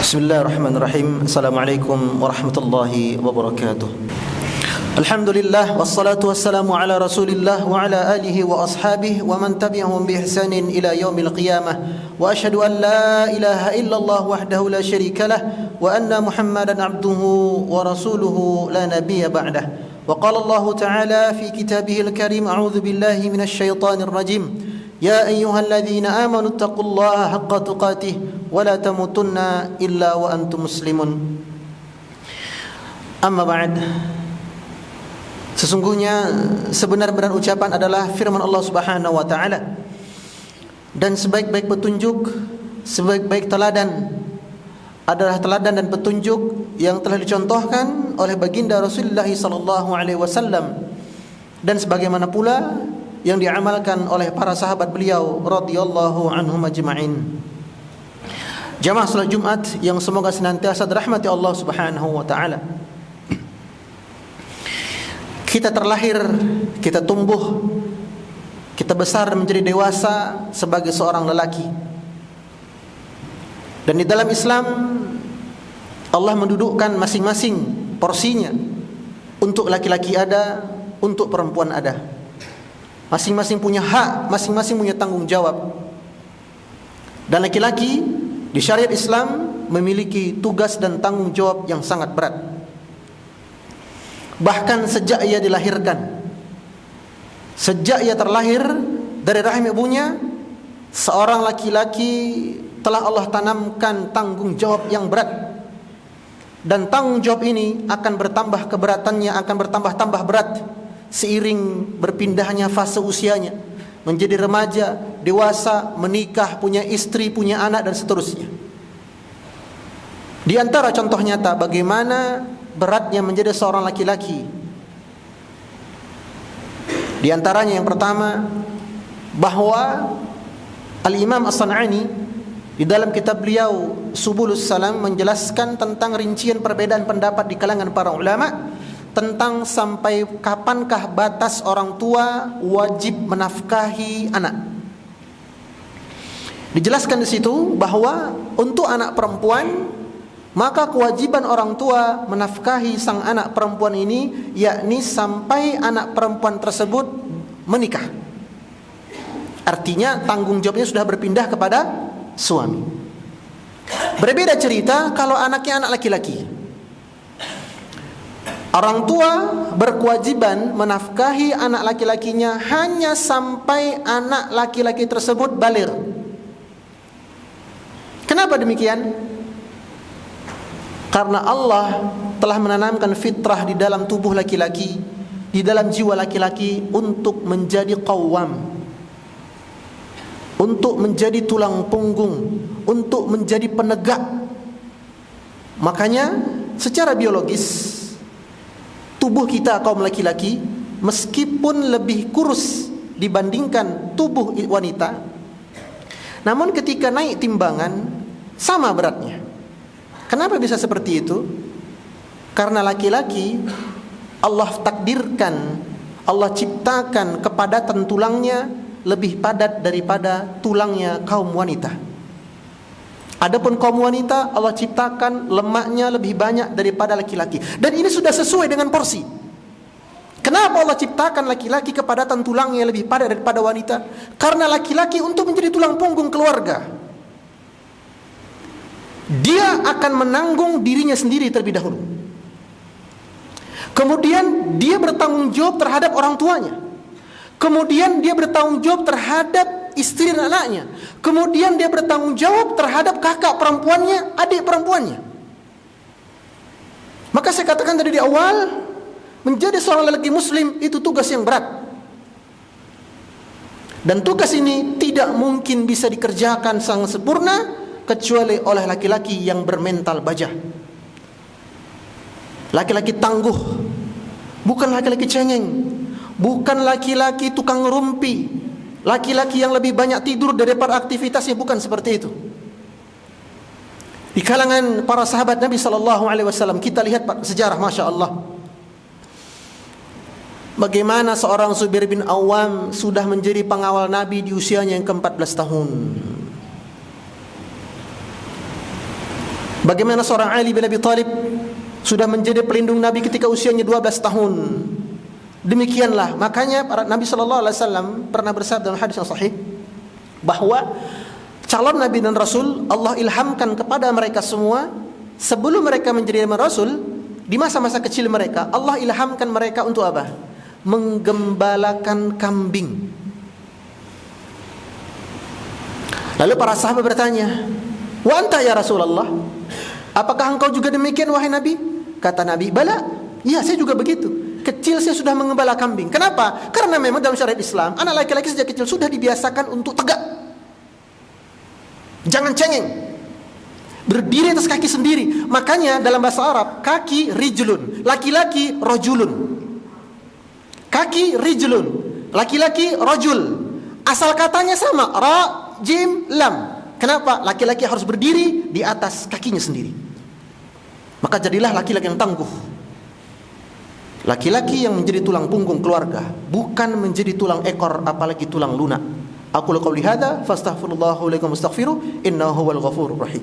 Bismillahirrahmanirrahim. Assalamualaikum warahmatullahi wabarakatuh. Alhamdulillah wassalatu wassalamu ala Rasulillah wa ala alihi wa ashabihi wa man tabi'ahum bi ihsanin ila yaumil qiyamah. Wa asyhadu an la ilaha illallah wahdahu la syarika lah wa anna Muhammadan abduhu wa rasuluhu la nabiyya ba'dah. Wa qala Allah ta'ala fi kitabihil karim, a'udzu billahi minasy syaithanir rajim. Ya ayyuhalladzina amanu taqullaha haqqa tuqatih wa la tamutunna illa wa antum muslimun. Amma ba'd. Sesungguhnya sebenar-benar ucapan adalah firman Allah Subhanahu wa taala, dan sebaik-baik petunjuk, sebaik-baik teladan adalah teladan dan petunjuk yang telah dicontohkan oleh baginda Rasulullah sallallahu alaihi wasallam, dan sebagaimana pula yang diamalkan oleh para sahabat beliau radhiyallahu anhum ajma'in. Jamaah salat Jumat yang semoga senantiasa dirahmati Allah Subhanahu wa taala. Kita terlahir, kita tumbuh, kita besar menjadi dewasa sebagai seorang lelaki. Dan di dalam Islam Allah mendudukkan masing-masing porsinya. Untuk laki-laki ada, untuk perempuan ada. Masing-masing punya hak, masing-masing punya tanggung jawab. Dan laki-laki di syariat Islam memiliki tugas dan tanggung jawab yang sangat berat. Bahkan sejak ia dilahirkan, sejak ia terlahir dari rahim ibunya, seorang laki-laki telah Allah tanamkan tanggung jawab yang berat. Dan tanggung jawab ini akan bertambah keberatannya, akan bertambah-tambah berat seiring berpindahnya fase usianya menjadi remaja, dewasa, menikah, punya istri, punya anak, dan seterusnya. Di antara contoh nyata bagaimana beratnya menjadi seorang laki-laki, di antaranya yang pertama, bahwa Al-Imam As-San'ani di dalam kitab beliau Subulus Salam menjelaskan tentang rincian perbedaan pendapat di kalangan para ulama tentang sampai kapankah batas orang tua wajib menafkahi anak. Dijelaskan di situ bahwa untuk anak perempuan, maka kewajiban orang tua menafkahi sang anak perempuan ini, yakni sampai anak perempuan tersebut menikah. Artinya tanggung jawabnya sudah berpindah kepada suami. Berbeda cerita kalau anaknya anak laki-laki. Orang tua berkewajiban menafkahi anak laki-lakinya hanya sampai anak laki-laki tersebut baligh. Kenapa demikian? Karena Allah telah menanamkan fitrah di dalam tubuh laki-laki, di dalam jiwa laki-laki untuk menjadi qawwam, untuk menjadi tulang punggung, untuk menjadi penegak. Makanya secara biologis tubuh kita kaum laki-laki meskipun lebih kurus dibandingkan tubuh wanita, namun ketika naik timbangan sama beratnya. Kenapa bisa seperti itu? Karena laki-laki Allah takdirkan, Allah ciptakan kepadatan tulangnya lebih padat daripada tulangnya kaum wanita. Adapun kaum wanita Allah ciptakan lemaknya lebih banyak daripada laki-laki. Dan ini sudah sesuai dengan porsi. Kenapa Allah ciptakan laki-laki kepadatan tulangnya lebih padat daripada wanita? Karena laki-laki untuk menjadi tulang punggung keluarga, dia akan menanggung dirinya sendiri terlebih dahulu. Kemudian dia bertanggung jawab terhadap orang tuanya. Kemudian dia bertanggung jawab terhadap istri dan anaknya. Kemudian dia bertanggung jawab terhadap kakak perempuannya, adik perempuannya. Maka saya katakan tadi di awal, menjadi seorang lelaki muslim itu tugas yang berat. Dan tugas ini tidak mungkin bisa dikerjakan sangat sempurna kecuali oleh laki-laki yang bermental baja. Laki-laki tangguh, bukan laki-laki cengeng, bukan laki-laki tukang rumpi, laki-laki yang lebih banyak tidur daripada aktivitasnya, bukan seperti itu. Di kalangan para sahabat Nabi sallallahu alaihi wasallam kita lihat sejarah, Masya Allah, bagaimana seorang Zubair bin Awam sudah menjadi pengawal Nabi di usianya yang ke-14 tahun. Bagaimana seorang Ali bin Abi Thalib sudah menjadi pelindung Nabi ketika usianya 12 tahun. Demikianlah, makanya Nabi SAW pernah bersabda dalam hadis yang sahih bahwa calon Nabi dan Rasul Allah ilhamkan kepada mereka semua sebelum mereka menjadi Rasul. Di masa-masa kecil mereka Allah ilhamkan mereka untuk apa? Menggembalakan kambing. Lalu para sahabat bertanya, "Wa anta ya Rasulullah? Apakah engkau juga demikian wahai Nabi?" Kata Nabi, "Bala, iya saya juga begitu. Kecil saya sudah mengembala kambing." Kenapa? Karena memang dalam syariat Islam anak laki-laki sejak kecil sudah dibiasakan untuk tegak, jangan cengeng, berdiri atas kaki sendiri. Makanya dalam bahasa Arab kaki rijlun, laki-laki rojulun. Kaki rijlun, laki-laki rojul. Asal katanya sama, ra, jim, lam. Kenapa? Laki-laki harus berdiri di atas kakinya sendiri. Maka jadilah laki-laki yang tangguh, laki-laki yang menjadi tulang punggung keluarga, bukan menjadi tulang ekor apalagi tulang lunak. Aqulu qouli hadza fastaghfirullahu lakum wastaghfiru innahu huwal ghafurur rahim.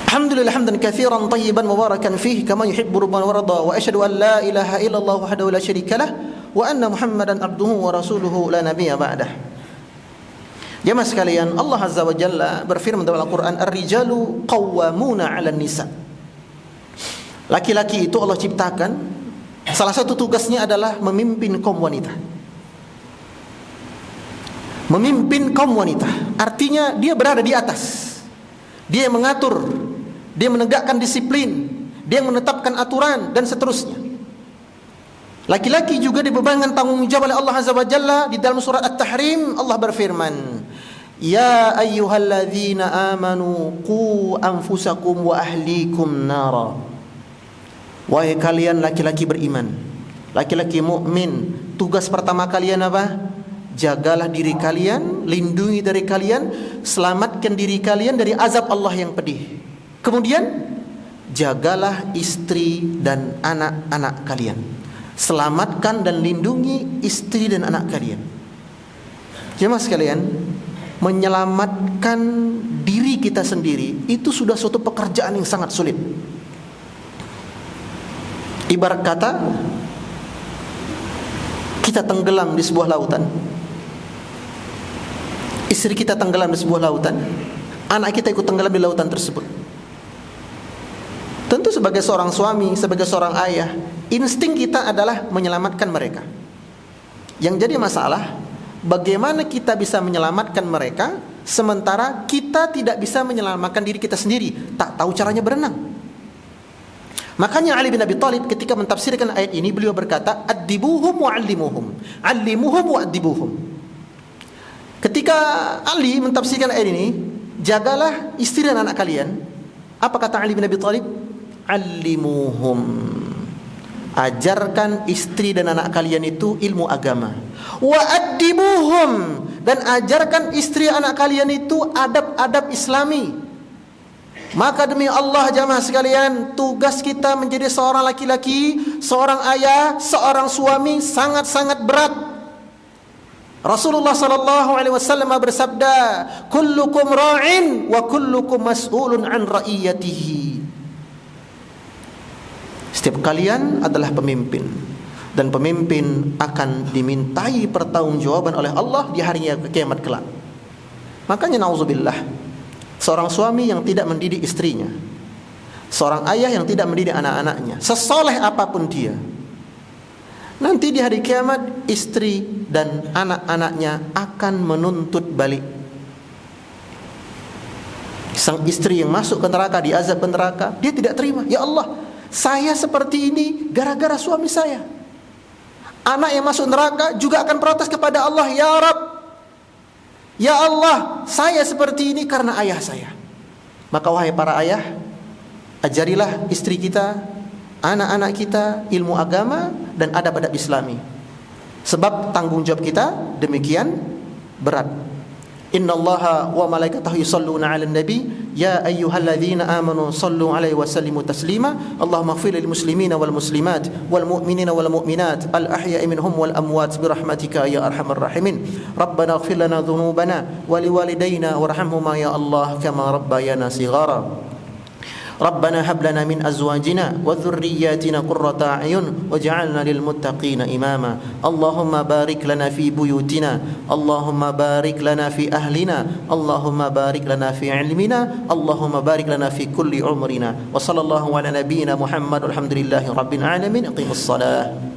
Alhamdulillah hamdan katsiran tayyiban mubarakan fihi kama yuhibbu rabbuna wa radha wa asyhadu an la ilaha illallah wahdahu la syarika lah wa anna Muhammadan abduhu wa rasuluhu la nabiyya ba'dah. Jemaah sekalian, Allah Azza wa Jalla berfirman dalam Al-Qur'an, "Ar-rijalu qawwamuna 'alan nisa." Laki-laki itu Allah ciptakan, salah satu tugasnya adalah memimpin kaum wanita. Memimpin kaum wanita, artinya dia berada di atas. Dia yang mengatur, dia menegakkan disiplin, dia yang menetapkan aturan dan seterusnya. Laki-laki juga dibebankan tanggung jawab oleh Allah Azza wa Jalla. Di dalam surat At-Tahrim Allah berfirman, "Ya ayyuhalladzina amanu qu anfusakum wa ahlikum nara." Wahai kalian laki-laki beriman, laki-laki mukmin, tugas pertama kalian apa? Jagalah diri kalian, lindungi dari kalian, selamatkan diri kalian dari azab Allah yang pedih. Kemudian jagalah istri dan anak-anak kalian. Selamatkan dan lindungi istri dan anak kalian. Jemaah sekalian, menyelamatkan diri kita sendiri itu sudah suatu pekerjaan yang sangat sulit. Ibarat kata kita tenggelam di sebuah lautan, istri kita tenggelam di sebuah lautan, anak kita ikut tenggelam di lautan tersebut. Tentu sebagai seorang suami, sebagai seorang ayah, insting kita adalah menyelamatkan mereka. Yang jadi masalah, bagaimana kita bisa menyelamatkan mereka sementara kita tidak bisa menyelamatkan diri kita sendiri, tak tahu caranya berenang. Makanya Ali bin Abi Thalib ketika mentafsirkan ayat ini, beliau berkata, "Addibuhum wa 'allimuhum, 'allimuhum wa addibuhum." Ketika Ali mentafsirkan ayat ini, jagalah istri dan anak kalian, apa kata Ali bin Abi Thalib? "Allimuhum." Ajarkan istri dan anak kalian itu ilmu agama. Wa addibuhum, dan ajarkan istri anak kalian itu adab-adab Islami. Maka demi Allah jamaah sekalian, tugas kita menjadi seorang laki-laki, seorang ayah, seorang suami sangat-sangat berat. Rasulullah sallallahu alaihi wasallam bersabda, "Kullukum ra'in wa kullukum mas'ulun an ra'iyatihi." Setiap kalian adalah pemimpin, dan pemimpin akan dimintai pertanggungjawaban oleh Allah di hari kiamat kelak. Makanya nauzubillah, seorang suami yang tidak mendidik istrinya, seorang ayah yang tidak mendidik anak-anaknya, sesoleh apapun dia, nanti di hari kiamat istri dan anak-anaknya akan menuntut balik. Sang istri yang masuk ke neraka, diazab ke neraka, dia tidak terima. "Ya Allah, saya seperti ini gara-gara suami saya." Anak yang masuk neraka juga akan protes kepada Allah, "Ya Rabb, ya Allah, saya seperti ini karena ayah saya." Maka wahai para ayah, ajarilah istri kita, anak-anak kita ilmu agama dan adab-adab Islami. Sebab tanggung jawab kita demikian berat. Inna Allaha wa malaikatahu yusalluna 'alan nabi ya ayyuhalladzina amanu sallu 'alaihi wa sallimu taslima. Allahumma ighfir lil muslimina wal muslimat wal mu'minina wal mu'minat al ahya'i minhum wal amwat bi rahmatika ya arhamar rahimin. Rabbana ighfir lana dhunubana wa liwalidayna warhamhuma ya Allah kama rabbayana shighara. ربنا هب لنا من أزواجنا وذرياتنا قرة أعين واجعلنا للمتقين إماما. اللهم بارك لنا في بيوتنا، اللهم بارك لنا في أهلنا، اللهم بارك لنا في علمنا، اللهم بارك لنا في كل عمرنا. وصلى الله على نبينا محمد والحمد لله رب العالمين. أقيموا الصلاة.